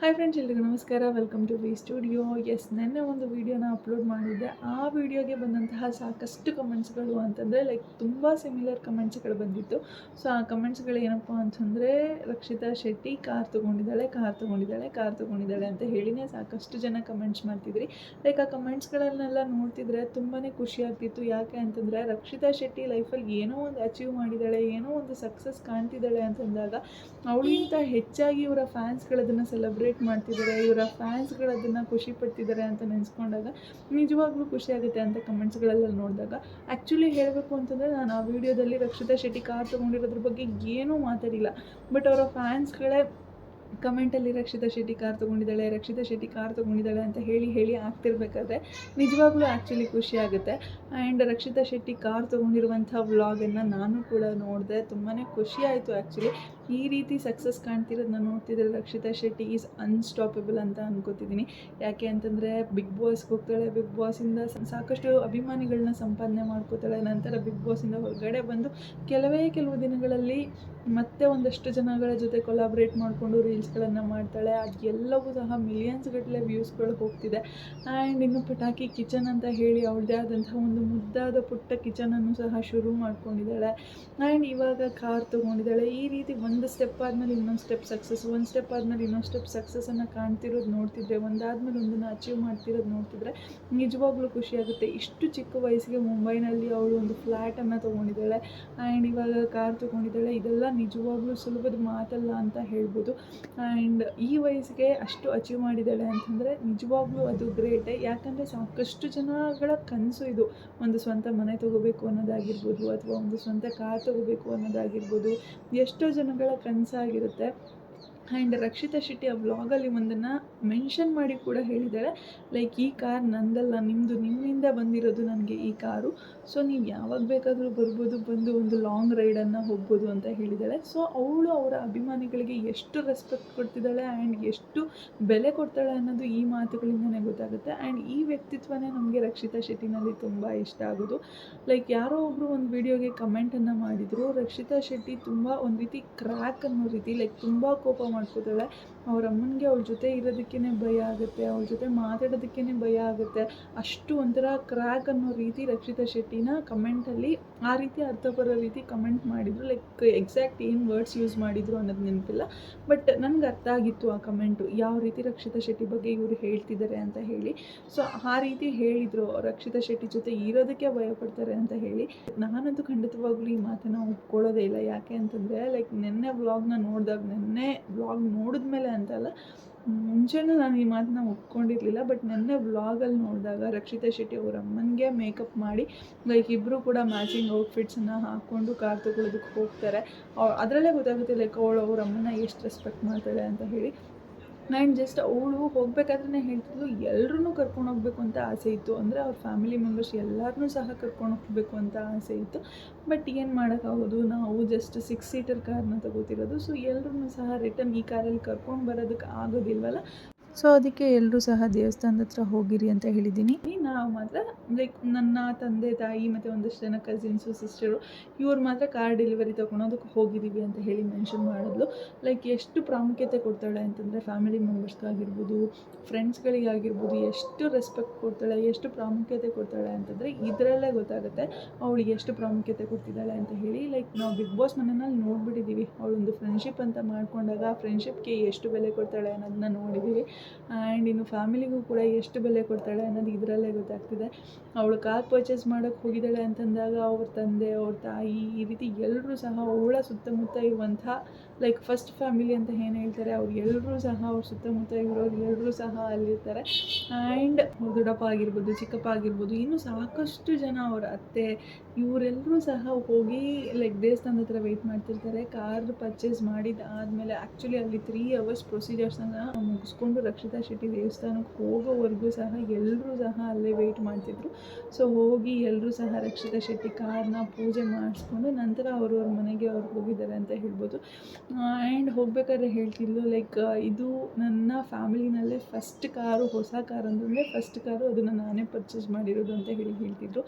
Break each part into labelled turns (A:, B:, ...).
A: Hi friends, ಎಲ್ರಿಗೂ ನಮಸ್ಕಾರ. Welcome to V studio. ನೆನ್ನೆ ಒಂದು ವೀಡಿಯೋನ ಅಪ್ಲೋಡ್ ಮಾಡಿದ್ದೆ. ಆ ವಿಡಿಯೋಗೆ ಬಂದಂತಹ ಸಾಕಷ್ಟು ಕಮೆಂಟ್ಸ್ಗಳು ಅಂತಂದರೆ ತುಂಬ ಸಿಮಿಲರ್ ಕಮೆಂಟ್ಸ್ಗಳು ಬಂದಿತ್ತು. ಸೊ ಆ ಕಮೆಂಟ್ಸ್ಗಳು ಏನಪ್ಪ ಅಂತಂದರೆ, ರಕ್ಷಿತಾ ಶೆಟ್ಟಿ ಕಾರ್ ತೊಗೊಂಡಿದ್ದಾಳೆ ಅಂತ ಹೇಳಿನೇ ಸಾಕಷ್ಟು ಜನ ಕಮೆಂಟ್ಸ್ ಮಾಡ್ತಿದ್ರಿ. ಆ ಕಮೆಂಟ್ಸ್ಗಳನ್ನೆಲ್ಲ ನೋಡ್ತಿದ್ರೆ ತುಂಬಾ ಖುಷಿ ಆಗ್ತಿತ್ತು. ಯಾಕೆ ಅಂತಂದರೆ, ರಕ್ಷಿತಾ ಶೆಟ್ಟಿ ಲೈಫಲ್ಲಿ ಏನೋ ಒಂದು ಅಚೀವ್ ಮಾಡಿದ್ದಾಳೆ, ಏನೋ ಒಂದು ಸಕ್ಸಸ್ ಕಾಣ್ತಿದ್ದಾಳೆ ಅಂತಂದಾಗ ಅವಳಿಗಿಂತ ಹೆಚ್ಚಾಗಿ ಇವರ ಫ್ಯಾನ್ಸ್ಗಳದನ್ನು ಸೆಲೆಬ್ರೇಟ್ ಮಾಡ್ತಿದ್ದಾರೆ, ಇವರ ಫ್ಯಾನ್ಸ್ಗಳದನ್ನು ಖುಷಿ ಪಡ್ತಿದ್ದಾರೆ ಅಂತ ನೆನೆಸ್ಕೊಂಡಾಗ ನಿಜವಾಗ್ಲೂ ಖುಷಿ ಆಗುತ್ತೆ ಅಂತ ಕಮೆಂಟ್ಸ್ಗಳೆಲ್ಲ ನೋಡಿದಾಗ. ಆ್ಯಕ್ಚುಲಿ ಹೇಳಬೇಕು ಅಂತಂದರೆ, ನಾನು ಆ ವಿಡಿಯೋದಲ್ಲಿ ರಕ್ಷಿತಾ ಶೆಟ್ಟಿ ಕಾರ್ ತೊಗೊಂಡಿರೋದ್ರ ಬಗ್ಗೆ ಏನೂ ಮಾತಾಡಿಲ್ಲ. ಬಟ್ ಅವರ ಫ್ಯಾನ್ಸ್ಗಳೇ ಕಮೆಂಟಲ್ಲಿ ರಕ್ಷಿತಾ ಶೆಟ್ಟಿ ಕಾರ್ ತೊಗೊಂಡಿದ್ದಾಳೆ ಅಂತ ಹೇಳಿ ಆಗ್ತಿರ್ಬೇಕಾದ್ರೆ ನಿಜವಾಗ್ಲೂ ಆ್ಯಕ್ಚುಲಿ ಖುಷಿ ಆಗುತ್ತೆ. ಆ್ಯಂಡ್ ರಕ್ಷಿತಾ ಶೆಟ್ಟಿ ಕಾರ್ ತೊಗೊಂಡಿರುವಂಥ ವ್ಲಾಗನ್ನು ನಾನು ಕೂಡ ನೋಡಿದೆ. ತುಂಬಾ ಖುಷಿ ಆಯಿತು ಆ್ಯಕ್ಚುಲಿ. ಈ ರೀತಿ ಸಕ್ಸಸ್ ಕಾಣ್ತಿರೋದನ್ನ ನೋಡ್ತಿದ್ರೆ ರಕ್ಷಿತಾ ಶೆಟ್ಟಿ ಈಸ್ ಅನ್ಸ್ಟಾಪಬಲ್ ಅಂತ ಅನ್ಕೋತಿದ್ದೀನಿ. ಯಾಕೆ ಅಂತಂದರೆ, ಬಿಗ್ ಬಾಸ್ಗೆ ಹೋಗ್ತಾಳೆ, ಬಿಗ್ ಬಾಸಿಂದ ಸಾಕಷ್ಟು ಅಭಿಮಾನಿಗಳನ್ನ ಸಂಪಾದನೆ ಮಾಡ್ಕೋತಾಳೆ. ನಂತರ ಬಿಗ್ ಬಾಸಿಂದ ಹೊರಗಡೆ ಬಂದು ಕೆಲವು ದಿನಗಳಲ್ಲಿ ಮತ್ತೆ ಒಂದಷ್ಟು ಜನಗಳ ಜೊತೆ ಕೊಲಾಬ್ರೇಟ್ ಮಾಡಿಕೊಂಡು ರೀಲ್ಸ್ಗಳನ್ನು ಮಾಡ್ತಾಳೆ. ಅದೆಲ್ಲವೂ ಸಹ ಮಿಲಿಯನ್ಸ್ ಗಟ್ಟಲೆ ವ್ಯೂಸ್ಗಳು ಹೋಗ್ತಿದೆ. ಆ್ಯಂಡ್ ಇನ್ನು ಪಟಾಕಿ ಕಿಚನ್ ಅಂತ ಹೇಳಿ ಅವಳದೇ ಆದಂತಹ ಒಂದು ಮುದ್ದಾದ ಪುಟ್ಟ ಕಿಚನನ್ನು ಸಹ ಶುರು ಮಾಡ್ಕೊಂಡಿದ್ದಾಳೆ. ಆ್ಯಂಡ್ ಇವಾಗ ಕಾರ್ ತೊಗೊಂಡಿದ್ದಾಳೆ. ಈ ರೀತಿ ಒಂದು ಸ್ಟೆಪ್ ಆದಮೇಲೆ ಇನ್ನೊಂದು ಸ್ಟೆಪ್ ಸಕ್ಸಸ್, ಒಂದು ಸ್ಟೆಪ್ ಆದಮೇಲೆ ಇನ್ನೊಂದು ಸ್ಟೆಪ್ ಸಕ್ಸಸ್ಸನ್ನು ಕಾಣ್ತಿರೋದು ನೋಡ್ತಿದ್ರೆ, ಒಂದಾದ್ಮೇಲೆ ಒಂದನ್ನು ಅಚೀವ್ ಮಾಡ್ತಿರೋದು ನೋಡ್ತಿದ್ರೆ ನಿಜವಾಗ್ಲೂ ಖುಷಿಯಾಗುತ್ತೆ. ಇಷ್ಟು ಚಿಕ್ಕ ವಯಸ್ಸಿಗೆ ಮುಂಬೈನಲ್ಲಿ ಅವಳು ಒಂದು ಫ್ಲ್ಯಾಟನ್ನು ತೊಗೊಂಡಿದ್ದಾಳೆ. ಆ್ಯಂಡ್ ಇವಾಗ ಕಾರ್ ತೊಗೊಂಡಿದ್ದಾಳೆ. ಇದೆಲ್ಲ ನಿಜವಾಗ್ಲೂ ಸುಲಭದ ಮಾತಲ್ಲ ಅಂತ ಹೇಳ್ಬೋದು. ಆ್ಯಂಡ್ ಈ ವಯಸ್ಸಿಗೆ ಅಷ್ಟು ಅಚೀವ್ ಮಾಡಿದ್ದಾಳೆ ಅಂತಂದರೆ ನಿಜವಾಗ್ಲೂ ಅದು ಗ್ರೇಟೇ. ಯಾಕಂದರೆ ಸಾಕಷ್ಟು ಜನಗಳ ಕನಸು ಇದು. ಒಂದು ಸ್ವಂತ ಮನೆ ತೊಗೋಬೇಕು ಅನ್ನೋದಾಗಿರ್ಬೋದು, ಅಥವಾ ಒಂದು ಸ್ವಂತ ಕಾರ್ ತೊಗೋಬೇಕು ಅನ್ನೋದಾಗಿರ್ಬೋದು, ಎಷ್ಟೋ ಜನಗಳ ಕನಸಾಗಿರುತ್ತೆ. ಆ್ಯಂಡ್ ರಕ್ಷಿತಾ ಶೆಟ್ಟಿ ಆ ವ್ಲಾಗಲ್ಲಿ ಒಂದನ್ನು ಮೆನ್ಷನ್ ಮಾಡಿ ಕೂಡ ಹೇಳಿದ್ದಾಳೆ, ಈ ಕಾರ್ ನಂದಲ್ಲ, ನಿಮ್ಮಿಂದ ಬಂದಿರೋದು ನನಗೆ ಈ ಕಾರು. ಸೊ ನೀವು ಯಾವಾಗ ಬೇಕಾದರೂ ಬರ್ಬೋದು, ಬಂದು ಒಂದು ಲಾಂಗ್ ರೈಡನ್ನು ಹೋಗ್ಬೋದು ಅಂತ ಹೇಳಿದ್ದಾಳೆ. ಸೊ ಅವಳು ಅವರ ಅಭಿಮಾನಿಗಳಿಗೆ ಎಷ್ಟು ರೆಸ್ಪೆಕ್ಟ್ ಕೊಡ್ತಿದ್ದಾಳೆ ಆ್ಯಂಡ್ ಎಷ್ಟು ಬೆಲೆ ಕೊಡ್ತಾಳೆ ಅನ್ನೋದು ಈ ಮಾತುಗಳಿಂದನೇ ಗೊತ್ತಾಗುತ್ತೆ. ಆ್ಯಂಡ್ ಈ ವ್ಯಕ್ತಿತ್ವನೇ ನಮಗೆ ರಕ್ಷಿತಾ ಶೆಟ್ಟಿನಲ್ಲಿ ತುಂಬ ಇಷ್ಟ ಆಗೋದು. ಯಾರೋ ಒಬ್ಬರು ಒಂದು ವಿಡಿಯೋಗೆ ಕಮೆಂಟನ್ನು ಮಾಡಿದರು, ರಕ್ಷಿತಾ ಶೆಟ್ಟಿ ತುಂಬ ಒಂದು ರೀತಿ ಕ್ರ್ಯಾಕ್ ಅನ್ನೋ ರೀತಿ ತುಂಬ ಕೋಪ ಮಾಡ್ಕೋತಾಳೆ. ಅವ್ರ ಅಮ್ಮನಿಗೆ ಅವಳ ಜೊತೆ ಇರೋದಕ್ಕೇ ಭಯ ಆಗುತ್ತೆ, ಅವಳ ಜೊತೆ ಮಾತಾಡೋದಕ್ಕೇ ಭಯ ಆಗುತ್ತೆ. ಅಷ್ಟು ಒಂಥರ ಕ್ರ್ಯಾಕ್ ಅನ್ನೋ ರೀತಿ ರಕ್ಷಿತಾ ಶೆಟ್ಟಿನ ಕಮೆಂಟಲ್ಲಿ ಆ ರೀತಿ ಅರ್ಥ ಬರೋ ರೀತಿ ಕಮೆಂಟ್ ಮಾಡಿದರು. ಎಕ್ಸಾಕ್ಟ್ ಏನು ವರ್ಡ್ಸ್ ಯೂಸ್ ಮಾಡಿದರು ಅನ್ನೋದು ನೆನಪಿಲ್ಲ. ಬಟ್ ನನಗೆ ಅರ್ಥ ಆಗಿತ್ತು ಆ ಕಮೆಂಟು, ಯಾವ ರೀತಿ ರಕ್ಷಿತಾ ಶೆಟ್ಟಿ ಬಗ್ಗೆ ಇವರು ಹೇಳ್ತಿದ್ದಾರೆ ಅಂತ ಹೇಳಿ. ಸೊ ಆ ರೀತಿ ಹೇಳಿದರು, ರಕ್ಷಿತಾ ಶೆಟ್ಟಿ ಜೊತೆ ಇರೋದಕ್ಕೆ ಭಯಪಡ್ತಾರೆ ಅಂತ ಹೇಳಿ. ನಾನಂತೂ ಖಂಡಿತವಾಗ್ಲೂ ಈ ಮಾತನ್ನು ಒಪ್ಕೊಳ್ಳೋದೇ ಇಲ್ಲ. ಯಾಕೆ ಅಂತಂದರೆ, ನೆನ್ನೆ ವ್ಲಾಗ್ ನೋಡಿದ್ಮೇಲೆ ಅಂತಲ್ಲ, ಮುಂಚೆನೂ ನಾನು ಈ ಮಾತನ್ನ ಒಪ್ಕೊಂಡಿರಲಿಲ್ಲ. ಬಟ್ ನೆನ್ನೆ ವ್ಲಾಗಲ್ಲಿ ನೋಡಿದಾಗ ರಕ್ಷಿತಾ ಶೆಟ್ಟಿ ಅವ್ರ ಅಮ್ಮನಿಗೆ ಮೇಕಪ್ ಮಾಡಿ ಇಬ್ಬರು ಕೂಡ ಮ್ಯಾಚಿಂಗ್ ಔಟ್ಫಿಟ್ಸನ್ನು ಹಾಕ್ಕೊಂಡು ಕಾರ್ ತೊಗೊಳೋದಕ್ಕೆ ಹೋಗ್ತಾರೆ. ಅದರಲ್ಲೇ ಗೊತ್ತಾಗುತ್ತೆ ಅವಳು ಅವ್ರ ಅಮ್ಮನ ಎಷ್ಟು ರೆಸ್ಪೆಕ್ಟ್ ಮಾಡ್ತಾಳೆ ಅಂತ ಹೇಳಿ. ಆ್ಯಂಡ್ ಜಸ್ಟ್ ಅವಳು ಹೋಗಬೇಕಾದ್ರೆ ಹೇಳ್ತಿದ್ಲು, ಎಲ್ಲರೂ ಕರ್ಕೊಂಡು ಹೋಗಬೇಕು ಅಂತ ಆಸೆ ಇತ್ತು. ಅಂದರೆ ಅವ್ರ ಫ್ಯಾಮಿಲಿ ಮೆಂಬರ್ಸ್ ಎಲ್ಲರನ್ನೂ ಸಹ ಕರ್ಕೊಂಡು ಹೋಗಬೇಕು ಅಂತ ಆಸೆ ಇತ್ತು. ಬಟ್ ಏನು ಮಾಡೋಕ್ಕಾಗೋದು, ನಾವು ಜಸ್ಟ್ 6 ಸೀಟರ್ ಕಾರ್ನ ತೊಗೋತಿರೋದು. ಸೊ ಎಲ್ಲರೂ ಸಹ ರಿಟರ್ನ್ ಈ ಕಾರಲ್ಲಿ ಕರ್ಕೊಂಡು ಬರೋದಕ್ಕೆ ಆಗೋದಿಲ್ವಲ್ಲ. ಸೊ ಅದಕ್ಕೆ ಎಲ್ಲರೂ ಸಹ ದೇವಸ್ಥಾನದ ಹತ್ರ ಹೋಗಿರಿ ಅಂತ ಹೇಳಿದ್ದೀನಿ. ನಾವು ಮಾತ್ರ ನನ್ನ ತಂದೆ ತಾಯಿ ಮತ್ತು ಒಂದಷ್ಟು ಜನ ಕಸಿನ್ಸು ಸಿಸ್ಟರು ಇವ್ರು ಮಾತ್ರ ಕಾರ್ ಡೆಲಿವರಿ ತೊಗೊಳೋದಕ್ಕೆ ಹೋಗಿದ್ದೀವಿ ಅಂತ ಹೇಳಿ ಮೆನ್ಷನ್ ಮಾಡಿದ್ಲು. ಎಷ್ಟು ಪ್ರಾಮುಖ್ಯತೆ ಕೊಡ್ತಾಳೆ ಅಂತಂದರೆ, ಫ್ಯಾಮಿಲಿ ಮೆಂಬರ್ಸ್ಗಾಗಿರ್ಬೋದು, ಫ್ರೆಂಡ್ಸ್ಗಳಿಗಾಗಿರ್ಬೋದು ಎಷ್ಟು ರೆಸ್ಪೆಕ್ಟ್ ಕೊಡ್ತಾಳೆ, ಎಷ್ಟು ಪ್ರಾಮುಖ್ಯತೆ ಕೊಡ್ತಾಳೆ ಅಂತಂದರೆ ಇದರಲ್ಲೇ ಗೊತ್ತಾಗುತ್ತೆ ಅವಳಿಗೆ ಎಷ್ಟು ಪ್ರಾಮುಖ್ಯತೆ ಕೊಡ್ತಿದ್ದಾಳೆ ಅಂತ ಹೇಳಿ. ನಾವು ಬಿಗ್ ಬಾಸ್ ಮನೆಯಲ್ಲಿ ನೋಡಿಬಿಟ್ಟಿದ್ದೀವಿ. ಅವಳೊಂದು ಫ್ರೆಂಡ್ಶಿಪ್ ಅಂತ ಮಾಡ್ಕೊಂಡಾಗ ಆ ಫ್ರೆಂಡ್ಶಿಪ್ಗೆ ಎಷ್ಟು ಬೆಲೆ ಕೊಡ್ತಾಳೆ ಅನ್ನೋದನ್ನ ನೋಡಿದ್ದೀವಿ. ಆ್ಯಂಡ್ ಇನ್ನು ಫ್ಯಾಮಿಲಿಗೂ ಕೂಡ ಎಷ್ಟು ಬೆಲೆ ಕೊಡ್ತಾಳೆ ಅನ್ನೋದು ಇದರಲ್ಲೇ ಗೊತ್ತಾಗ್ತಿದೆ. ಅವಳು ಕಾರ್ ಪರ್ಚೇಸ್ ಮಾಡೋಕ್ಕೆ ಹೋಗಿದ್ದಾಳೆ ಅಂತಂದಾಗ ಅವ್ರ ತಂದೆ, ಅವ್ರ ತಾಯಿ, ಈ ರೀತಿ ಎಲ್ಲರೂ ಸಹ ಅವಳ ಸುತ್ತಮುತ್ತ ಇರುವಂಥ ಫಸ್ಟ್ ಫ್ಯಾಮಿಲಿ ಅಂತ ಏನು ಹೇಳ್ತಾರೆ, ಅವ್ರು ಎಲ್ಲರೂ ಸಹ ಅವ್ರ ಸುತ್ತಮುತ್ತ ಇರೋರು ಎಲ್ಲರೂ ಸಹ ಅಲ್ಲಿರ್ತಾರೆ. ಆ್ಯಂಡ್ ದೊಡ್ಡಪ್ಪ ಆಗಿರ್ಬೋದು, ಚಿಕ್ಕಪ್ಪ ಆಗಿರ್ಬೋದು, ಇನ್ನೂ ಸಾಕಷ್ಟು ಜನ, ಅವರ ಅತ್ತೆ, ಇವರೆಲ್ಲರೂ ಸಹ ಹೋಗಿ ದೇವಸ್ಥಾನದ ಹತ್ರ ವೆಯ್ಟ್ ಮಾಡ್ತಿರ್ತಾರೆ. ಕಾರ್ ಪರ್ಚೇಸ್ ಮಾಡಿದ್ದಾದಮೇಲೆ ಆ್ಯಕ್ಚುಲಿ ಅಲ್ಲಿ 3 ಅವರ್ಸ್ ಪ್ರೊಸೀಜರ್ಸನ್ನು ಮುಗಿಸ್ಕೊಂಡು ರಕ್ಷಿತಾ ಶೆಟ್ಟಿ ದೇವಸ್ಥಾನಕ್ಕೆ ಹೋಗೋವರೆಗೂ ಸಹ ಎಲ್ಲರೂ ಸಹ ಅಲ್ಲೇ ವೆಯ್ಟ್ ಮಾಡ್ತಿದ್ರು. ಸೊ ಹೋಗಿ ಎಲ್ಲರೂ ಸಹ ರಕ್ಷಿತಾ ಶೆಟ್ಟಿ ಕಾರ್ನ ಪೂಜೆ ಮಾಡಿಸ್ಕೊಂಡು ನಂತರ ಅವ್ರವ್ರ ಮನೆಗೆ ಅವ್ರು ಹೋಗಿದ್ದಾರೆ ಅಂತ ಹೇಳ್ಬೋದು. ಆ್ಯಂಡ್ ಹೋಗ್ಬೇಕಾದ್ರೆ ಹೇಳ್ತಿದ್ಲು ಲೈಕ್ ಇದು ನನ್ನ ಫ್ಯಾಮಿಲಿನಲ್ಲೇ ಫಸ್ಟ್ ಕಾರು, ಹೊಸ ಕಾರ್ ಅಂತಂದರೆ ಫಸ್ಟ್ ಕಾರು, ಅದನ್ನು ನಾನೇ ಪರ್ಚೇಸ್ ಮಾಡಿರೋದು ಅಂತ ಹೇಳ್ತಿದ್ರು.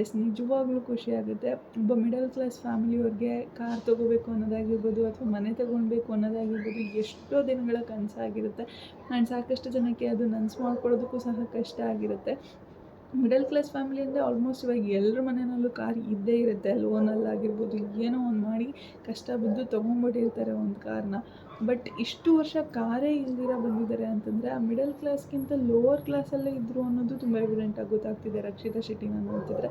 A: ಎಸ್, ನಿಜವಾಗ್ಲೂ ಖುಷಿಯಾಗುತ್ತೆ. ಒಬ್ಬ ಮಿಡಲ್ ಕ್ಲಾಸ್ ಫ್ಯಾಮಿಲಿಯವ್ರಿಗೆ ಕಾರ್ ತೊಗೋಬೇಕು ಅನ್ನೋದಾಗಿರ್ಬೋದು ಅಥವಾ ಮನೆ ತೊಗೊಳ್ಬೇಕು ಅನ್ನೋದಾಗಿರ್ಬೋದು ಎಷ್ಟೋ ದಿನಗಳ ಕನಸಾಗಿರುತ್ತೆ. ಆ್ಯಂಡ್ ಸಾಕಷ್ಟು ಜನಕ್ಕೆ ಅದು ನನಸು ಮಾಡ್ಕೊಳ್ಳೋದಕ್ಕೂ ಸಹ ಕಷ್ಟ ಆಗಿರುತ್ತೆ. ಮಿಡಲ್ ಕ್ಲಾಸ್ ಫ್ಯಾಮಿಲಿ ಅಂದರೆ ಆಲ್ಮೋಸ್ಟ್ ಇವಾಗ ಎಲ್ಲರ ಮನೆಯಲ್ಲೂ ಕಾರ್ ಇದ್ದೇ ಇರುತ್ತೆ. ಲೋನಲ್ಲಾಗಿರ್ಬೋದು ಏನೋ ಒಂದು ಮಾಡಿ ಕಷ್ಟ ಬಿದ್ದು ತೊಗೊಂಡ್ಬಿಟ್ಟಿರ್ತಾರೆ ಒಂದು ಕಾರ್ನ. ಬಟ್ ಇಷ್ಟು ವರ್ಷ ಕಾರೇ ಇಲ್ದಿರ ಬಂದಿದ್ದಾರೆ ಅಂತಂದರೆ ಆ ಮಿಡಲ್ ಕ್ಲಾಸ್ಗಿಂತ ಲೋವರ್ ಕ್ಲಾಸಲ್ಲೇ ಇದ್ದರು ಅನ್ನೋದು ತುಂಬ ಎವಿಡೆಂಟಾಗಿ ಗೊತ್ತಾಗ್ತಿದೆ ರಕ್ಷಿತಾ ಶೆಟ್ಟಿನ ನೋಡ್ತಿದ್ರೆ.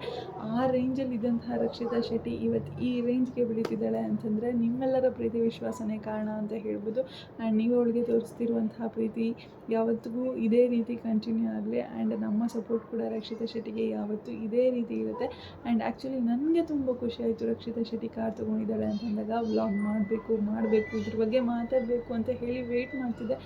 A: ಆ ರೇಂಜಲ್ಲಿ ಇದ್ದಂತಹ ರಕ್ಷಿತಾ ಶೆಟ್ಟಿ ಇವತ್ತು ಈ ರೇಂಜ್ಗೆ ಬೆಳೀತಿದ್ದಾಳೆ ಅಂತಂದರೆ ನಿಮ್ಮೆಲ್ಲರ ಪ್ರೀತಿ ವಿಶ್ವಾಸನೇ ಕಾರಣ ಅಂತ ಹೇಳ್ಬೋದು. ಆ್ಯಂಡ್ ನೀವು ಅವಳಿಗೆ ತೋರಿಸ್ತಿರುವಂತಹ ಪ್ರೀತಿ ಯಾವತ್ತಿಗೂ ಇದೇ ರೀತಿ ಕಂಟಿನ್ಯೂ ಆಗಲಿ. ಆ್ಯಂಡ್ ನಮ್ಮ ಸಪೋರ್ಟ್ ಕೂಡ ರಕ್ಷಿತಾ ಶೆಟ್ಟಿಗೆ ಯಾವತ್ತೂ ಇದೇ ರೀತಿ ಇರುತ್ತೆ. ಆ್ಯಂಡ್ ಆ್ಯಕ್ಚುಲಿ ನನಗೆ ತುಂಬ ಖುಷಿ ಆಯಿತು ರಕ್ಷಿತಾ ಶೆಟ್ಟಿ ಕಾರ್ ತೊಗೊಂಡಿದ್ದಾಳೆ ಅಂತಂದಾಗ. ವ್ಲಾಗ್ ಮಾಡಬೇಕು ಇದ್ರ ಬಗ್ಗೆ ಮಾತಾಡಬೇಕು ಅಂತ ಹೇಳಿ ವೆಯ್ಟ್ ಮಾಡ್ತಿದ್ದೆ.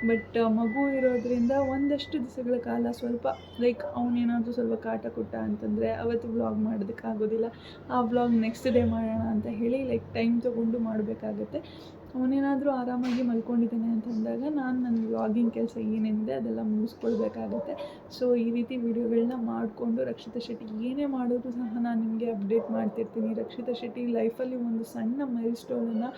A: ಬಟ್ ಮಗು ಇರೋದ್ರಿಂದ ಒಂದಷ್ಟು ದಿವಸಗಳ ಕಾಲ ಸ್ವಲ್ಪ ಲೈಕ್ ಅವನೇನಾದರೂ ಸ್ವಲ್ಪ ಕಾಟ ಕೊಟ್ಟ ಅಂತಂದರೆ ಅವತ್ತು ವ್ಲಾಗ್ ಮಾಡೋದಕ್ಕಾಗೋದಿಲ್ಲ. ಆ ವ್ಲಾಗ್ ನೆಕ್ಸ್ಟ್ ಡೇ ಮಾಡೋಣ ಅಂತ ಹೇಳಿ ಲೈಕ್ ಟೈಮ್ ತೊಗೊಂಡು ಮಾಡಬೇಕಾಗತ್ತೆ. ಅವನೇನಾದರೂ ಆರಾಮಾಗಿ ಮಲ್ಕೊಂಡಿದ್ದಾನೆ ಅಂತಂದಾಗ ನಾನು ನನ್ನ ವ್ಲಾಗಿಂಗ್ ಕೆಲಸ ಏನೇನಿದೆ ಅದೆಲ್ಲ ಮುಗಿಸ್ಕೊಳ್ಬೇಕಾಗತ್ತೆ. ಸೊ ಈ ರೀತಿ ವಿಡಿಯೋಗಳನ್ನ ಮಾಡಿಕೊಂಡು ರಕ್ಷಿತಾ ಶೆಟ್ಟಿ ಏನೇ ಮಾಡಿದ್ರು ಸಹ ನಾನು ನಿಮಗೆ ಅಪ್ಡೇಟ್ ಮಾಡ್ತಿರ್ತೀನಿ. ರಕ್ಷಿತಾ ಶೆಟ್ಟಿ ಲೈಫಲ್ಲಿ ಒಂದು ಸಣ್ಣ ಮೈಲ್ ಸ್ಟೋನನ್ನು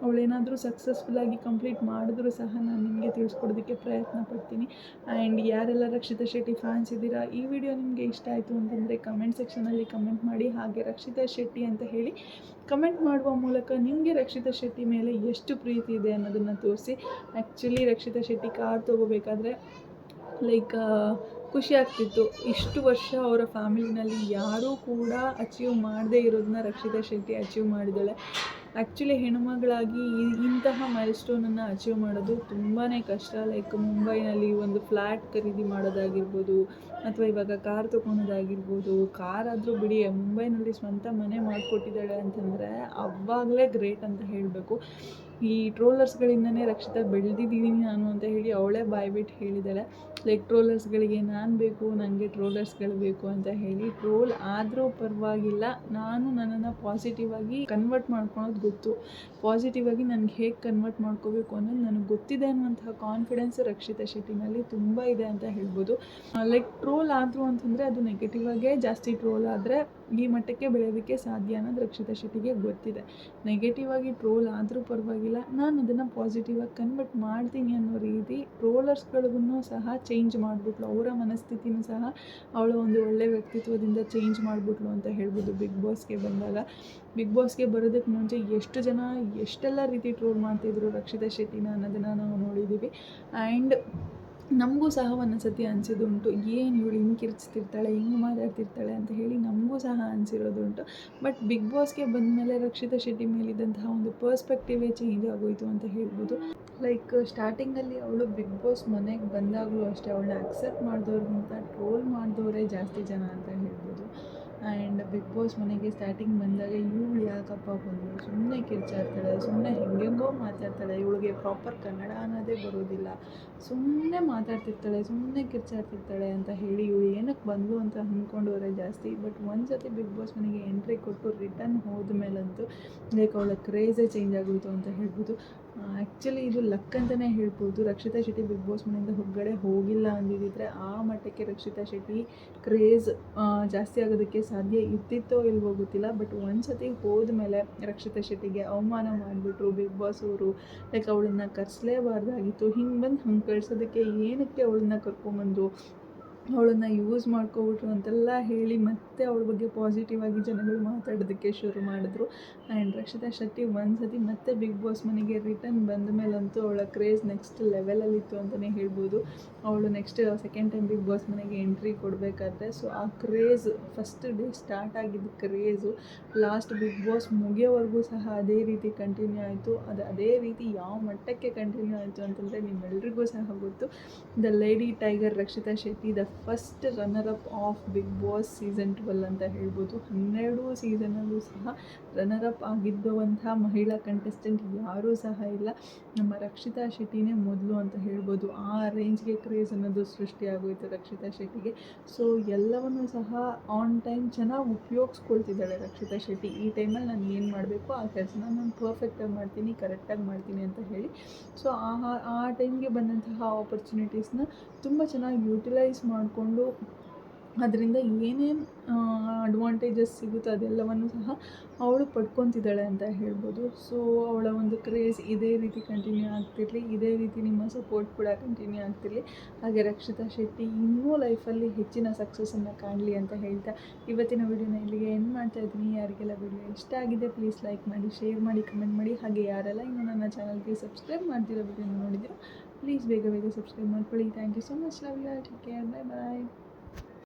A: ಅವಳೇನಾದರೂ ಸಕ್ಸಸ್ಫುಲ್ಲಾಗಿ ಕಂಪ್ಲೀಟ್ ಮಾಡಿದ್ರೂ ಸಹ ನಾನು ನಿಮಗೆ ತಿಳಿಸ್ಕೊಡೋದಕ್ಕೆ ಪ್ರಯತ್ನ ಪಡ್ತೀನಿ. ಆ್ಯಂಡ್ ಯಾರೆಲ್ಲ ರಕ್ಷಿತಾ ಶೆಟ್ಟಿ ಫ್ಯಾನ್ಸ್ ಇದ್ದೀರಾ, ಈ ವಿಡಿಯೋ ನಿಮಗೆ ಇಷ್ಟ ಆಯಿತು ಅಂತಂದರೆ ಕಮೆಂಟ್ ಸೆಕ್ಷನಲ್ಲಿ ಕಮೆಂಟ್ ಮಾಡಿ. ಹಾಗೆ ರಕ್ಷಿತಾ ಶೆಟ್ಟಿ ಅಂತ ಹೇಳಿ ಕಮೆಂಟ್ ಮಾಡುವ ಮೂಲಕ ನಿಮಗೆ ರಕ್ಷಿತಾ ಶೆಟ್ಟಿ ಮೇಲೆ ಎಷ್ಟು ಪ್ರೀತಿ ಇದೆ ಅನ್ನೋದನ್ನು ತೋರಿಸಿ. ಆ್ಯಕ್ಚುಲಿ ರಕ್ಷಿತಾ ಶೆಟ್ಟಿ ಕಾರ್ ತೊಗೋಬೇಕಾದ್ರೆ ಲೈಕ್ ಖುಷಿ ಆಗ್ತಿತ್ತು. ಇಷ್ಟು ವರ್ಷ ಅವರ ಫ್ಯಾಮಿಲಿನಲ್ಲಿ ಯಾರೂ ಕೂಡ ಅಚೀವ್ ಮಾಡದೇ ಇರೋದನ್ನ ರಕ್ಷಿತಾ ಶೆಟ್ಟಿ ಅಚೀವ್ ಮಾಡಿದ್ದಾಳೆ. ಆ್ಯಕ್ಚುಲಿ ಹೆಣ್ಣುಮಗಳಾಗಿ ಇಂತಹ ಮೈಲ್ ಸ್ಟೋನನ್ನು ಅಚೀವ್ ಮಾಡೋದು ತುಂಬಾ ಕಷ್ಟ. ಲೈಕ್ ಮುಂಬೈನಲ್ಲಿ ಒಂದು ಫ್ಲ್ಯಾಟ್ ಖರೀದಿ ಮಾಡೋದಾಗಿರ್ಬೋದು ಅಥವಾ ಇವಾಗ ಕಾರ್ ತೊಗೊಳೋದಾಗಿರ್ಬೋದು. ಕಾರ್ ಆದರೂ ಬಿಡಿ, ಮುಂಬೈನಲ್ಲಿ ಸ್ವಂತ ಮನೆ ಮಾಡಿಕೊಟ್ಟಿದ್ದಾಳೆ ಅಂತಂದರೆ ಅವಾಗಲೇ ಗ್ರೇಟ್ ಅಂತ ಹೇಳಬೇಕು. ಈ ಟ್ರೋಲರ್ಸ್ಗಳಿಂದನೇ ರಕ್ಷಿತಾ ಬೆಳೆದಿದ್ದೀನಿ ನಾನು ಅಂತ ಹೇಳಿ ಅವಳೇ ಬಾಯ್ಬಿಟ್ಟು ಹೇಳಿದ್ದಾಳೆ. ಲೈಕ್ ಟ್ರೋಲರ್ಸ್ಗಳಿಗೆ ನಾನು ಬೇಕು, ನನಗೆ ಟ್ರೋಲರ್ಸ್ಗಳು ಬೇಕು ಅಂತ ಹೇಳಿ. ಟ್ರೋಲ್ ಆದರೂ ಪರವಾಗಿಲ್ಲ, ನಾನು ನನ್ನನ್ನು ಪಾಸಿಟಿವ್ ಆಗಿ ಕನ್ವರ್ಟ್ ಮಾಡ್ಕೊಳೋದು ಗೊತ್ತು. ಪಾಸಿಟಿವ್ ಆಗಿ ನನಗೆ ಹೇಗೆ ಕನ್ವರ್ಟ್ ಮಾಡ್ಕೋಬೇಕು ಅನ್ನೋದು ನನಗೆ ಗೊತ್ತಿದೆ ಅನ್ನುವಂತಹ ಕಾನ್ಫಿಡೆನ್ಸ್ ರಕ್ಷಿತಾ ಶೆಟ್ಟಿನಲ್ಲಿ ತುಂಬ ಇದೆ ಅಂತ ಹೇಳ್ಬೋದು. ಲೈಕ್ ಟ್ರೋಲ್ ಆದರು ಅಂತಂದರೆ ಅದು ನೆಗೆಟಿವ್ ಆಗೇ ಜಾಸ್ತಿ ಟ್ರೋಲ್ ಆದರೆ ಈ ಮಟ್ಟಕ್ಕೆ ಬೆಳೆಯೋದಕ್ಕೆ ಸಾಧ್ಯ ಅನ್ನೋದು ರಕ್ಷಿತಾ ಶೆಟ್ಟಿಗೆ ಗೊತ್ತಿದೆ. ನೆಗೆಟಿವ್ ಆಗಿ ಟ್ರೋಲ್ ಆದರೂ ಪರವಾಗಿಲ್ಲ, ನಾನು ಅದನ್ನು ಪಾಸಿಟಿವ್ ಆಗಿ ಕನ್ವರ್ಟ್ ಮಾಡ್ತೀನಿ ಅನ್ನೋ ರೀತಿ ಟ್ರೋಲರ್ಸ್ಗಳಿಗೂ ಸಹ ಚೇಂಜ್ ಮಾಡಿಬಿಟ್ಲು. ಅವರ ಮನಸ್ಥಿತಿನೂ ಸಹ ಅವಳು ಒಂದು ಒಳ್ಳೆಯ ವ್ಯಕ್ತಿತ್ವದಿಂದ ಚೇಂಜ್ ಮಾಡಿಬಿಟ್ಲು ಅಂತ ಹೇಳ್ಬೋದು. ಬಿಗ್ ಬಾಸ್ಗೆ ಬಂದಾಗ, ಬಿಗ್ ಬಾಸ್ಗೆ ಬರೋದಕ್ಕೆ ಮುಂಚೆ ಎಷ್ಟು ಜನ ಎಷ್ಟೆಲ್ಲ ರೀತಿ ಟ್ರೋಲ್ ಮಾಡ್ತಿದ್ರು ರಕ್ಷಿತಾ ಶೆಟ್ಟಿನ ಅನ್ನೋದನ್ನು ನಾವು ನೋಡಿದ್ದೀವಿ. ಆ್ಯಂಡ್ ನಮಗೂ ಸಹ ಒಂದೊಂದ್ಸತಿ ಅನಿಸಿದುಂಟು, ಏನು ಇವಳು ಹಿಂಗೆ ಕಿರ್ಚ್ತಿರ್ತಾಳೆ, ಹಿಂಗೆ ಮಾತಾಡ್ತಿರ್ತಾಳೆ ಅಂತ ಹೇಳಿ ನಮಗೂ ಸಹ ಅನಿಸಿರೋದುಂಟು. ಬಟ್ ಬಿಗ್ ಬಾಸ್ಗೆ ಬಂದಮೇಲೆ ರಕ್ಷಿತಾ ಶೆಟ್ಟಿ ಮೇಲಿದ್ದಂತಹ ಒಂದು ಪರ್ಸ್ಪೆಕ್ಟಿವೇ ಚೇಂಜ್ ಆಗೋಯಿತು ಅಂತ ಹೇಳ್ಬೋದು. ಲೈಕ್ ಸ್ಟಾರ್ಟಿಂಗಲ್ಲಿ ಅವಳು ಬಿಗ್ ಬಾಸ್ ಮನೆಗೆ ಬಂದಾಗಲೂ ಅಷ್ಟೇ ಅವಳನ್ನ ಅಕ್ಸೆಪ್ಟ್ ಮಾಡಿದವ್ರಿಗಿಂತ ಟ್ರೋಲ್ ಮಾಡಿದವರೇ ಜಾಸ್ತಿ ಜನ ಅಂತ ಹೇಳ್ಬೋದು. ಆ್ಯಂಡ್ ಬಿಗ್ ಬಾಸ್ ಮನೆಗೆ ಸ್ಟಾರ್ಟಿಂಗ್ ಬಂದಾಗ ಇವಳು ಯಾಕಪ್ಪ ಬಂದಳು, ಸುಮ್ಮನೆ ಕಿರ್ಚಾಡ್ತಾಳೆ, ಸುಮ್ಮನೆ ಹೆಂಗೆಂಗೋ ಮಾತಾಡ್ತಾಳೆ, ಇವಳಿಗೆ ಪ್ರಾಪರ್ ಕನ್ನಡ ಅನ್ನೋದೇ ಬರೋದಿಲ್ಲ, ಸುಮ್ಮನೆ ಮಾತಾಡ್ತಿರ್ತಾಳೆ, ಸುಮ್ಮನೆ ಕಿರ್ಚಾಡ್ತಿರ್ತಾಳೆ ಅಂತ ಹೇಳಿ ಇವಳು ಏನಕ್ಕೆ ಬಂದಳು ಅಂತ ಅಂದ್ಕೊಂಡವರೇ ಜಾಸ್ತಿ. ಬಟ್ ಒಂದು ಸತಿ ಬಿಗ್ ಬಾಸ್ ಮನೆಗೆ ಎಂಟ್ರಿ ಕೊಟ್ಟು ರಿಟರ್ನ್ ಹೋದ ಮೇಲಂತೂ ಲೈಕ್ ಅವಳ ಕ್ರೇಜೇ ಚೇಂಜ್ ಆಗೋಯಿತು ಅಂತ ಹೇಳ್ಬೋದು. ಆ್ಯಕ್ಚುಲಿ ಇದು ಲಕ್ ಅಂತಲೇ ಹೇಳ್ಬೋದು. ರಕ್ಷಿತಾ ಶೆಟ್ಟಿ ಬಿಗ್ ಬಾಸ್ ಮನೆಯಿಂದ ಹೊರಗಡೆ ಹೋಗಿಲ್ಲ ಅಂದಿದ್ದರೆ ಆ ಮಟ್ಟಕ್ಕೆ ರಕ್ಷಿತಾ ಶೆಟ್ಟಿ ಕ್ರೇಜ್ ಜಾಸ್ತಿ ಆಗೋದಕ್ಕೆ ಸಾಧ್ಯ ಇರ್ತಿತ್ತೋ ಇಲ್ವೋ ಗೊತ್ತಿಲ್ಲ. ಬಟ್ ಒಂದು ಸತಿ ಹೋದ ಮೇಲೆ ರಕ್ಷಿತಾ ಶೆಟ್ಟಿಗೆ ಅವಮಾನ ಮಾಡಿಬಿಟ್ರು ಬಿಗ್ ಬಾಸ್ ಅವರು. ಲೈಕ್ ಅವಳನ್ನು ಕರೆಸಲೇಬಾರ್ದಾಗಿತ್ತು, ಹಿಂಗೆ ಬಂದು ಹಂಗೆ ಕಳ್ಸೋದಕ್ಕೆ ಏನಕ್ಕೆ ಅವಳನ್ನ ಕರ್ಕೊಂಬಂದು ಅವಳನ್ನು ಯೂಸ್ ಮಾಡ್ಕೊಬಿಟ್ರು ಅಂತೆಲ್ಲ ಹೇಳಿ ಮತ್ತೆ ಅವಳ ಬಗ್ಗೆ ಪಾಸಿಟಿವ್ ಆಗಿ ಜನಗಳು ಮಾತಾಡೋದಕ್ಕೆ ಶುರು ಮಾಡಿದ್ರು. ಆ್ಯಂಡ್ ರಕ್ಷಿತಾ ಶೆಟ್ಟಿ ಒಂದು ಸತಿ ಮತ್ತೆ ಬಿಗ್ ಬಾಸ್ ಮನೆಗೆ ರಿಟರ್ನ್ ಬಂದ ಮೇಲಂತೂ ಅವಳ ಕ್ರೇಜ್ ನೆಕ್ಸ್ಟ್ ಲೆವೆಲಲ್ಲಿತ್ತು ಅಂತಲೇ ಹೇಳ್ಬೋದು. ಅವಳು next second time Bigg Boss ಮನೆಗೆ ಎಂಟ್ರಿ ಕೊಡಬೇಕಾದ್ರೆ ಸೊ ಆ ಕ್ರೇಜ್ ಫಸ್ಟ್ ಡೇ ಸ್ಟಾರ್ಟ್ ಆಗಿದ್ದು ಕ್ರೇಜು ಲಾಸ್ಟ್ ಬಿಗ್ ಬಾಸ್ ಮುಗಿಯೋವರೆಗೂ ಸಹ ಅದೇ ರೀತಿ ಕಂಟಿನ್ಯೂ ಆಯಿತು. ಅದೇ ರೀತಿ ಯಾವ ಮಟ್ಟಕ್ಕೆ ಕಂಟಿನ್ಯೂ ಆಯಿತು ಅಂತಂದರೆ ನಿಮ್ಮೆಲ್ರಿಗೂ ಸಹ ಗೊತ್ತು. The lady tiger Rakshita Shetty, the first runner up of Bigg Boss season 12 ಅಂತ ಹೇಳ್ಬೋದು. 12 ಸೀಸನಲ್ಲೂ ಸಹ ರನ್ನರ್ ಅಪ್ ಆಗಿದ್ದಂಥ ಮಹಿಳಾ ಕಂಟೆಸ್ಟೆಂಟ್ ಯಾರೂ ಸಹ ಇಲ್ಲ. ನಮ್ಮ ರಕ್ಷಿತಾ ಶೆಟ್ಟಿನೇ ಮೊದಲು ಅಂತ ಹೇಳ್ಬೋದು. ಆ ರೇಂಜ್ಗೆ ಕ್ರೇಜ್ ಅನ್ನೋದು ಸೃಷ್ಟಿಯಾಗೋಯಿತು ರಕ್ಷಿತಾ ಶೆಟ್ಟಿಗೆ. ಸೊ ಎಲ್ಲವನ್ನೂ ಸಹ ಆನ್ ಟೈಮ್ ಚೆನ್ನಾಗಿ ಉಪಯೋಗಿಸ್ಕೊಳ್ತಿದ್ದಾಳೆ ರಕ್ಷಿತಾ ಶೆಟ್ಟಿ. ಈ ಟೈಮಲ್ಲಿ ನಾನು ಏನು ಮಾಡಬೇಕು ಆ ಕೆಲಸನ ನಾನು ಪರ್ಫೆಕ್ಟಾಗಿ ಮಾಡ್ತೀನಿ, ಕರೆಕ್ಟಾಗಿ ಮಾಡ್ತೀನಿ ಅಂತ ಹೇಳಿ. ಸೊ ಆ ಟೈಮ್ಗೆ ಬಂದಂತಹ ಆಪರ್ಚುನಿಟೀಸ್ನ ತುಂಬ ಚೆನ್ನಾಗಿ ಯುಟಿಲೈಸ್ ಮಾಡಿಕೊಂಡು ಅದರಿಂದ ಏನೇನು ಅಡ್ವಾಂಟೇಜಸ್ ಸಿಗುತ್ತೋ ಅದೆಲ್ಲವನ್ನು ಸಹ ಅವಳು ಪಡ್ಕೊತಿದ್ದಾಳೆ ಅಂತ ಹೇಳ್ಬೋದು. ಸೊ ಅವಳ ಒಂದು ಕ್ರೇಜ್ ಇದೇ ರೀತಿ ಕಂಟಿನ್ಯೂ ಆಗ್ತಿರಲಿ, ಇದೇ ರೀತಿ ನಿಮ್ಮ ಸಪೋರ್ಟ್ ಕೂಡ ಕಂಟಿನ್ಯೂ ಆಗ್ತಿರಲಿ. ಹಾಗೆ ರಕ್ಷಿತಾ ಶೆಟ್ಟಿ ಇನ್ನೂ ಲೈಫಲ್ಲಿ ಹೆಚ್ಚಿನ ಸಕ್ಸಸ್ಸನ್ನು ಕಾಣಲಿ ಅಂತ ಹೇಳ್ತಾ ಇವತ್ತಿನ ವಿಡಿಯೋನ ಇಲ್ಲಿಗೆ ಎಂಡ್ ಮಾಡ್ತಾ ಇದ್ದೀನಿ. ಯಾರಿಗೆಲ್ಲ ವಿಡಿಯೋ ಇಷ್ಟ ಆಗಿದೆ ಪ್ಲೀಸ್ ಲೈಕ್ ಮಾಡಿ, ಶೇರ್ ಮಾಡಿ, ಕಮೆಂಟ್ ಮಾಡಿ. ಹಾಗೆ ಯಾರೆಲ್ಲ ಇನ್ನೂ ನನ್ನ ಚಾನಲ್ಗೆ ಸಬ್ಸ್ಕ್ರೈಬ್ ಮಾಡ್ತಿರೋ ವಿಡಿಯೋನ ನೋಡಿದ್ದೀರೋ ಪ್ಲೀಸ್ ಬೇಗ ಬೇಗ ಸಬ್ಸ್ಕ್ರೈಬ್ ಮಾಡ್ಕೊಳ್ಳಿ. Thank you so much. Love you all. Take care. Bye bye.